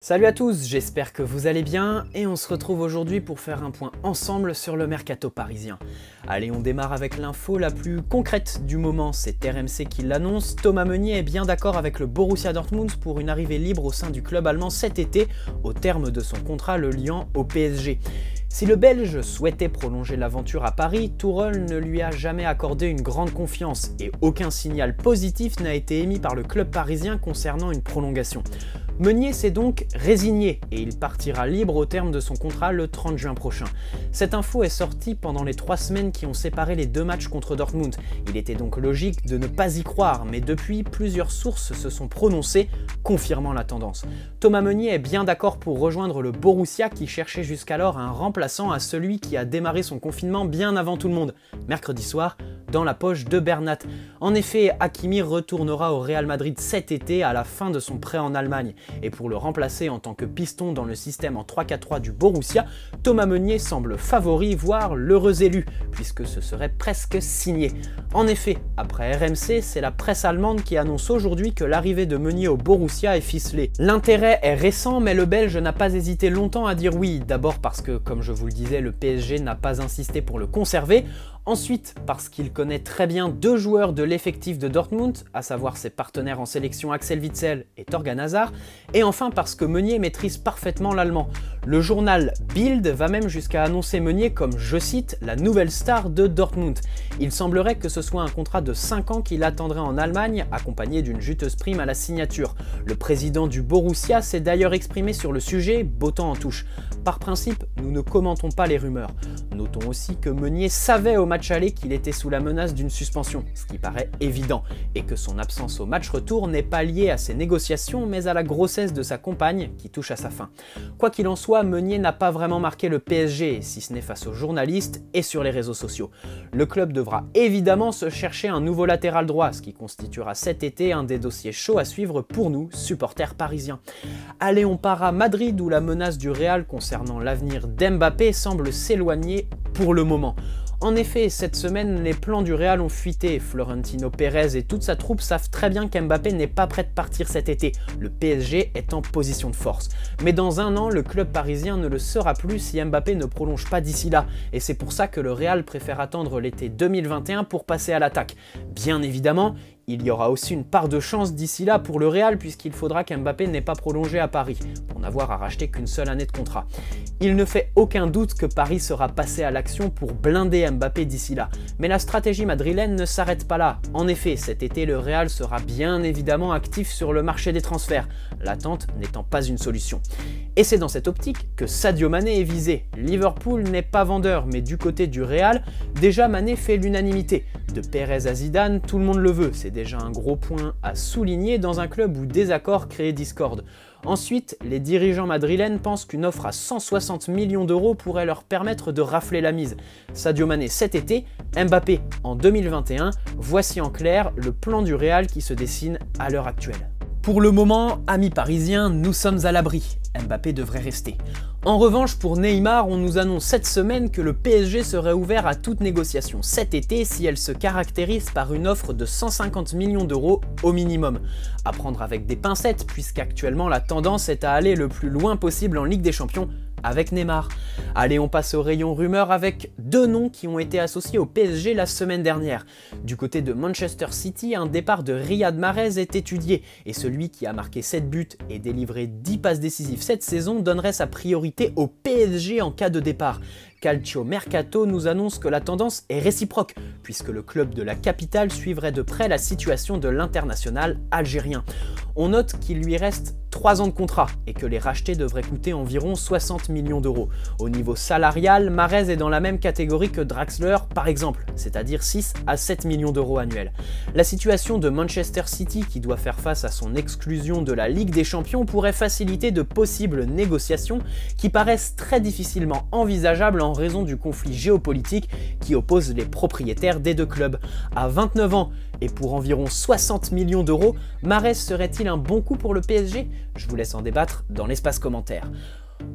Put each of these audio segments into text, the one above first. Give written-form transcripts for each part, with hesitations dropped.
Salut à tous, j'espère que vous allez bien et on se retrouve aujourd'hui pour faire un point ensemble sur le mercato parisien. Allez, on démarre avec l'info la plus concrète du moment, c'est RMC qui l'annonce. Thomas Meunier est bien d'accord avec le Borussia Dortmund pour une arrivée libre au sein du club allemand cet été, au terme de son contrat le liant au PSG. Si le Belge souhaitait prolonger l'aventure à Paris, Tourelle ne lui a jamais accordé une grande confiance et aucun signal positif n'a été émis par le club parisien concernant une prolongation. Meunier s'est donc résigné et il partira libre au terme de son contrat le 30 juin prochain. Cette info est sortie pendant les 3 semaines qui ont séparé les 2 matchs contre Dortmund. Il était donc logique de ne pas y croire, mais depuis, plusieurs sources se sont prononcées, confirmant la tendance. Thomas Meunier est bien d'accord pour rejoindre le Borussia qui cherchait jusqu'alors un remplaçant à celui qui a démarré son confinement bien avant tout le monde, mercredi soir, dans la poche de Bernat. En effet, Hakimi retournera au Real Madrid cet été à la fin de son prêt en Allemagne. Et pour le remplacer en tant que piston dans le système en 3-4-3 du Borussia, Thomas Meunier semble favori, voire l'heureux élu, puisque ce serait presque signé. En effet, après RMC, c'est la presse allemande qui annonce aujourd'hui que l'arrivée de Meunier au Borussia est ficelée. L'intérêt est récent, mais le Belge n'a pas hésité longtemps à dire oui, d'abord parce que, comme je vous le disais, le PSG n'a pas insisté pour le conserver. Ensuite, parce qu'il connaît très bien 2 joueurs de l'effectif de Dortmund, à savoir ses partenaires en sélection Axel Witsel et Thorgan Hazard, et enfin parce que Meunier maîtrise parfaitement l'allemand. Le journal Bild va même jusqu'à annoncer Meunier comme, je cite, la nouvelle star de Dortmund. Il semblerait que ce soit un contrat de 5 ans qu'il attendrait en Allemagne, accompagné d'une juteuse prime à la signature. Le président du Borussia s'est d'ailleurs exprimé sur le sujet, bottant en touche. Par principe, nous ne commentons pas les rumeurs. Notons aussi que Meunier savait au match aller qu'il était sous la menace d'une suspension, ce qui paraît évident, et que son absence au match retour n'est pas liée à ses négociations, mais à la grossesse de sa compagne, qui touche à sa fin. Quoi qu'il en soit, Meunier n'a pas vraiment marqué le PSG, si ce n'est face aux journalistes et sur les réseaux sociaux. Le club devra évidemment se chercher un nouveau latéral droit, ce qui constituera cet été un des dossiers chauds à suivre pour nous, supporters parisiens. Allez, on part à Madrid, où la menace du Real concernant l'avenir d'Mbappé semble s'éloigner pour le moment. En effet, cette semaine, les plans du Real ont fuité. Florentino Pérez et toute sa troupe savent très bien qu'Mbappé n'est pas prêt de partir cet été. Le PSG est en position de force. Mais dans un an, le club parisien ne le sera plus si Mbappé ne prolonge pas d'ici là. Et c'est pour ça que le Real préfère attendre l'été 2021 pour passer à l'attaque. Bien évidemment, il y aura aussi une part de chance d'ici là pour le Real puisqu'il faudra qu'Mbappé n'ait pas prolongé à Paris, pour n'avoir à racheter qu'une seule année de contrat. Il ne fait aucun doute que Paris sera passé à l'action pour blinder Mbappé d'ici là. Mais la stratégie madrilène ne s'arrête pas là. En effet, cet été, le Real sera bien évidemment actif sur le marché des transferts, l'attente n'étant pas une solution. Et c'est dans cette optique que Sadio Mané est visé. Liverpool n'est pas vendeur, mais du côté du Real, déjà Mané fait l'unanimité. De Pérez à Zidane, tout le monde le veut, c'est déjà un gros point à souligner dans un club où désaccord crée discorde. Ensuite, les dirigeants madrilènes pensent qu'une offre à 160 millions d'euros pourrait leur permettre de rafler la mise. Sadio Mané cet été, Mbappé en 2021, voici en clair le plan du Real qui se dessine à l'heure actuelle. Pour le moment, amis parisiens, nous sommes à l'abri. Mbappé devrait rester. En revanche, pour Neymar, on nous annonce cette semaine que le PSG serait ouvert à toute négociation cet été si elle se caractérise par une offre de 150 millions d'euros au minimum. À prendre avec des pincettes, puisqu'actuellement la tendance est à aller le plus loin possible en Ligue des Champions avec Neymar. Allez, on passe au rayon rumeurs avec 2 noms qui ont été associés au PSG la semaine dernière. Du côté de Manchester City, un départ de Riyad Mahrez est étudié et celui qui a marqué 7 buts et délivré 10 passes décisives cette saison donnerait sa priorité au PSG en cas de départ. Calcio Mercato nous annonce que la tendance est réciproque, puisque le club de la capitale suivrait de près la situation de l'international algérien. On note qu'il lui reste 3 ans de contrat et que les rachetés devraient coûter environ 60 millions d'euros. Au niveau salarial, Mahrez est dans la même catégorie que Draxler par exemple, c'est-à-dire 6 à 7 millions d'euros annuels. La situation de Manchester City, qui doit faire face à son exclusion de la Ligue des Champions, pourrait faciliter de possibles négociations qui paraissent très difficilement envisageables en raison du conflit géopolitique qui oppose les propriétaires des 2 clubs. À 29 ans et pour environ 60 millions d'euros, Mahrez serait-il un bon coup pour le PSG? Je vous laisse en débattre dans l'espace commentaire.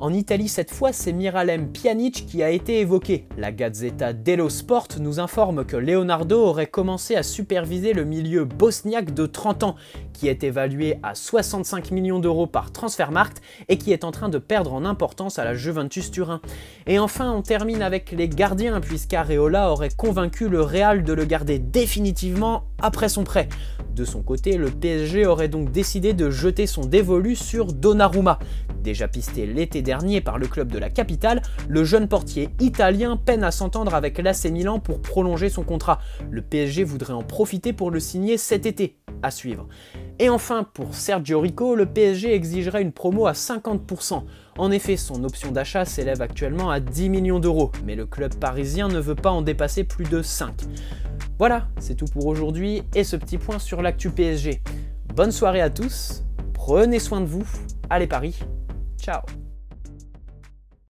En Italie cette fois, c'est Miralem Pjanic qui a été évoqué. La Gazzetta dello Sport nous informe que Leonardo aurait commencé à superviser le milieu bosniaque de 30 ans, qui est évalué à 65 millions d'euros par Transfermarkt et qui est en train de perdre en importance à la Juventus Turin. Et enfin, on termine avec les gardiens, puisqu'Areola aurait convaincu le Real de le garder définitivement après son prêt. De son côté, le PSG aurait donc décidé de jeter son dévolu sur Donnarumma. Déjà pisté l'été dernier par le club de la capitale, le jeune portier italien peine à s'entendre avec l'AC Milan pour prolonger son contrat. Le PSG voudrait en profiter pour le signer cet été. À suivre. Et enfin, pour Sergio Rico, le PSG exigerait une promo à 50%. En effet, son option d'achat s'élève actuellement à 10 millions d'euros, mais le club parisien ne veut pas en dépasser plus de 5. Voilà, c'est tout pour aujourd'hui et ce petit point sur l'actu PSG. Bonne soirée à tous, prenez soin de vous, allez Paris, ciao.